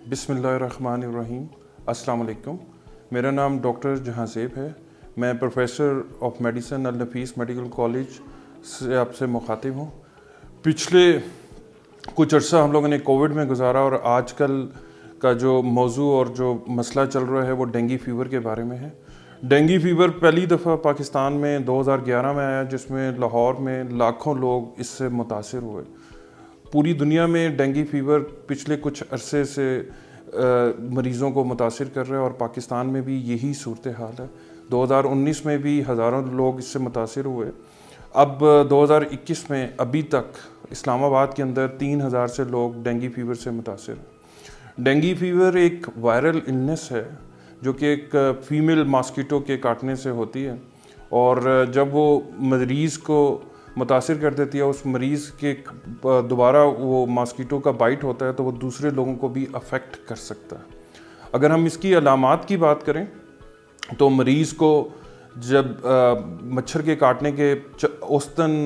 بسم اللہ الرحمن الرحیم. السلام علیکم. میرا نام ڈاکٹر جہاں زیب ہے. میں professor of medicine Al Nafees medical college سے آپ سے مخاطب ہوں. پچھلے کچھ عرصہ ہم لوگوں نے کووڈ میں گزارا اور آج کل کا جو موضوع اور جو مسئلہ چل رہا ہے وہ ڈینگی فیور کے بارے میں ہے. ڈینگی فیور پہلی دفعہ پاکستان میں 2011 میں آیا، جس میں لاہور میں لاکھوں لوگ اس سے متاثر ہوئے. پوری دنیا میں ڈینگی فیور پچھلے کچھ عرصے سے مریضوں کو متاثر کر رہا ہے اور پاکستان میں بھی یہی صورتحال ہے. 2019 میں بھی ہزاروں لوگ اس سے متاثر ہوئے. اب 2021 میں ابھی تک اسلام آباد کے اندر 3000 سے لوگ ڈینگی فیور سے متاثر ہیں. ڈینگی فیور ایک وائرل النس ہے جو کہ ایک فیمیل ماسکیٹو کے کاٹنے سے ہوتی ہے، اور جب وہ مریض کو متاثر کر دیتی ہے، اس مریض کے دوبارہ وہ ماسکیٹو کا بائٹ ہوتا ہے تو وہ دوسرے لوگوں کو بھی افیکٹ کر سکتا ہے. اگر ہم اس کی علامات کی بات کریں تو مریض کو جب مچھر کے کاٹنے کے اوسطاً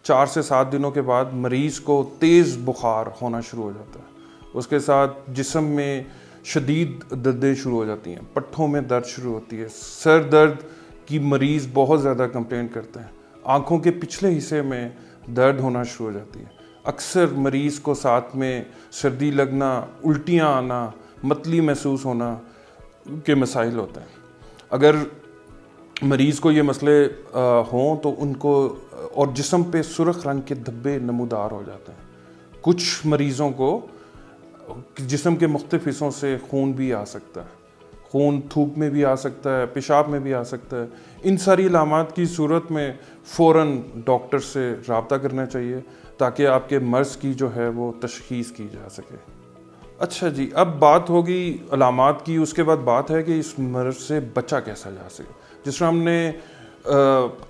4 سے 7 دنوں کے بعد مریض کو تیز بخار ہونا شروع ہو جاتا ہے. اس کے ساتھ جسم میں شدید دردیں شروع ہو جاتی ہیں، پٹھوں میں درد شروع ہوتی ہے، سر درد کی مریض بہت زیادہ کمپلین کرتے ہیں، آنکھوں کے پچھلے حصے میں درد ہونا شروع ہو جاتی ہے. اکثر مریض کو ساتھ میں سردی لگنا، الٹیاں آنا، متلی محسوس ہونا کے مسائل ہوتے ہیں. اگر مریض کو یہ مسئلے ہوں تو ان کو اور جسم پہ سرخ رنگ کے دھبے نمودار ہو جاتے ہیں. کچھ مریضوں کو جسم کے مختلف حصوں سے خون بھی آ سکتا ہے، خون تھوک میں بھی آ سکتا ہے، پیشاب میں بھی آ سکتا ہے. ان ساری علامات کی صورت میں فوراً ڈاکٹر سے رابطہ کرنا چاہیے تاکہ آپ کے مرض کی جو ہے وہ تشخیص کی جا سکے. اچھا جی، اب بات ہوگی علامات کی. اس کے بعد بات ہے کہ اس مرض سے بچا کیسا جا سکے. جس طرح ہم نے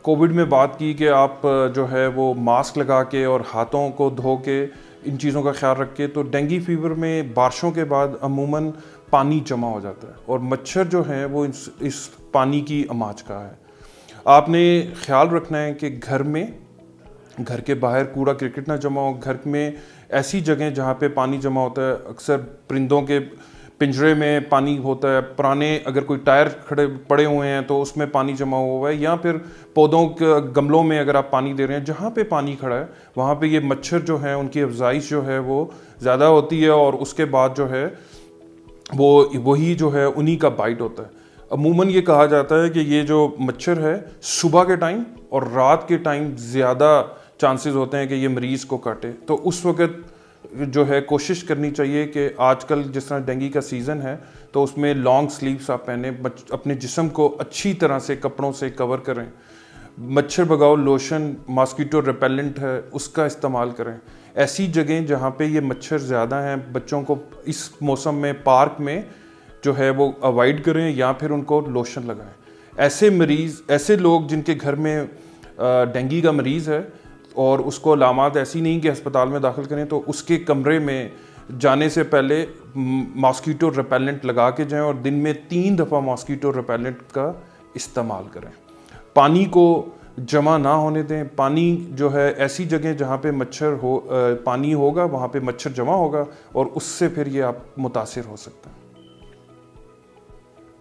کووڈ میں بات کی کہ آپ جو ہے وہ ماسک لگا کے اور ہاتھوں کو دھو کے ان چیزوں کا خیال رکھ کے، تو ڈینگی فیور میں بارشوں کے بعد عموماً پانی جمع ہو جاتا ہے اور مچھر جو ہیں وہ اس پانی کی اماج کا ہے. آپ نے خیال رکھنا ہے کہ گھر کے باہر کوڑا کرکٹ نہ جمع ہو. گھر میں ایسی جگہیں جہاں پہ پانی جمع ہوتا ہے، اکثر پرندوں کے پنجرے میں پانی ہوتا ہے، پرانے اگر کوئی ٹائر پڑے ہوئے ہیں تو اس میں پانی جمع ہوا ہے، یا پھر پودوں کے گملوں میں اگر آپ پانی دے رہے ہیں، جہاں پہ پانی کھڑا ہے وہاں پہ یہ مچھر جو ہیں ان کی افزائش جو ہے وہ زیادہ ہوتی ہے، اور اس کے بعد جو ہے وہی جو ہے انہی کا بائٹ ہوتا ہے. عموماً یہ کہا جاتا ہے کہ یہ جو مچھر ہے صبح کے ٹائم اور رات کے ٹائم زیادہ چانسز ہوتے ہیں کہ یہ مریض کو کاٹے. تو اس وقت جو ہے کوشش کرنی چاہیے کہ آج کل جس طرح ڈینگی کا سیزن ہے تو اس میں لانگ سلیوز آپ پہنیں، اپنے جسم کو اچھی طرح سے کپڑوں سے کور کریں. مچھر بھگاؤ لوشن، ماسکیٹو ریپیلنٹ ہے، اس کا استعمال کریں. ایسی جگہیں جہاں پہ یہ مچھر زیادہ ہیں بچوں کو اس موسم میں پارک میں جو ہے وہ اوائڈ کریں یا پھر ان کو لوشن لگائیں. ایسے لوگ جن کے گھر میں ڈینگی کا مریض ہے اور اس کو علامات ایسی نہیں کہ ہسپتال میں داخل کریں، تو اس کے کمرے میں جانے سے پہلے ماسکیٹو ریپیلنٹ لگا کے جائیں اور دن میں 3 دفعہ ماسکیٹو ریپیلنٹ کا استعمال کریں. پانی کو جمع نہ ہونے دیں. پانی جو ہے ایسی جگہ جہاں پہ پانی ہوگا وہاں پہ مچھر جمع ہوگا اور اس سے پھر یہ آپ متاثر ہو سکتے ہیں.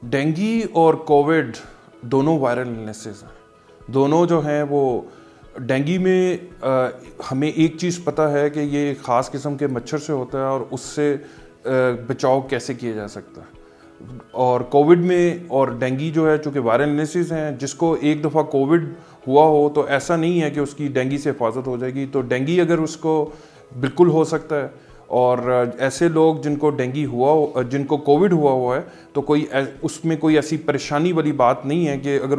ڈینگی اور کووڈ دونوں وائرل النیسز ہیں. دونوں جو ہیں وہ ڈینگی میں ہمیں ایک چیز پتہ ہے کہ یہ ایک خاص قسم کے مچھر سے ہوتا ہے اور اس سے بچاؤ کیسے کیا جا سکتا ہے. اور کووڈ میں اور ڈینگی جو ہے چونکہ وائرل النیسز ہیں، جس کو ایک دفعہ کووڈ ہوا ہو تو ایسا نہیں ہے کہ اس کی ڈینگی سے حفاظت ہو جائے گی. تو ڈینگی اگر اس کو بالکل ہو سکتا ہے، اور ایسے لوگ جن کو جن کو کووڈ ہوا ہے تو اس میں کوئی ایسی پریشانی والی بات نہیں ہے کہ اگر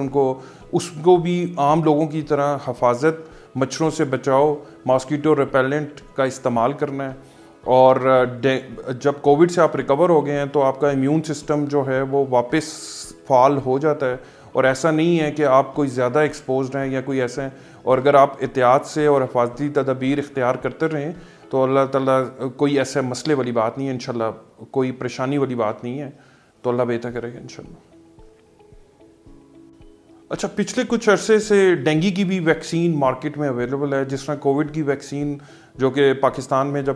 اس کو بھی عام لوگوں کی طرح حفاظت، مچھروں سے بچاؤ، ماسکیٹو ریپیلنٹ کا استعمال کرنا ہے. اور جب کووڈ سے آپ ریکور ہو گئے ہیں تو آپ کا امیون سسٹم جو ہے وہ واپس فعال ہو جاتا ہے، اور ایسا نہیں ہے کہ آپ کوئی زیادہ ایکسپوزڈ ہیں یا کوئی ایسا ہے. اور اگر آپ احتیاط سے اور حفاظتی تدابیر اختیار کرتے رہیں تو اللہ تعالیٰ کوئی ایسے مسئلے والی بات نہیں ہے، انشاءاللہ کوئی پریشانی والی بات نہیں ہے، تو اللہ بہتر کرے گا انشاءاللہ. اچھا، پچھلے کچھ عرصے سے ڈینگی کی بھی ویکسین مارکیٹ میں اویلیبل ہے. جس طرح کووڈ کی ویکسین جو کہ پاکستان میں جب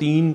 3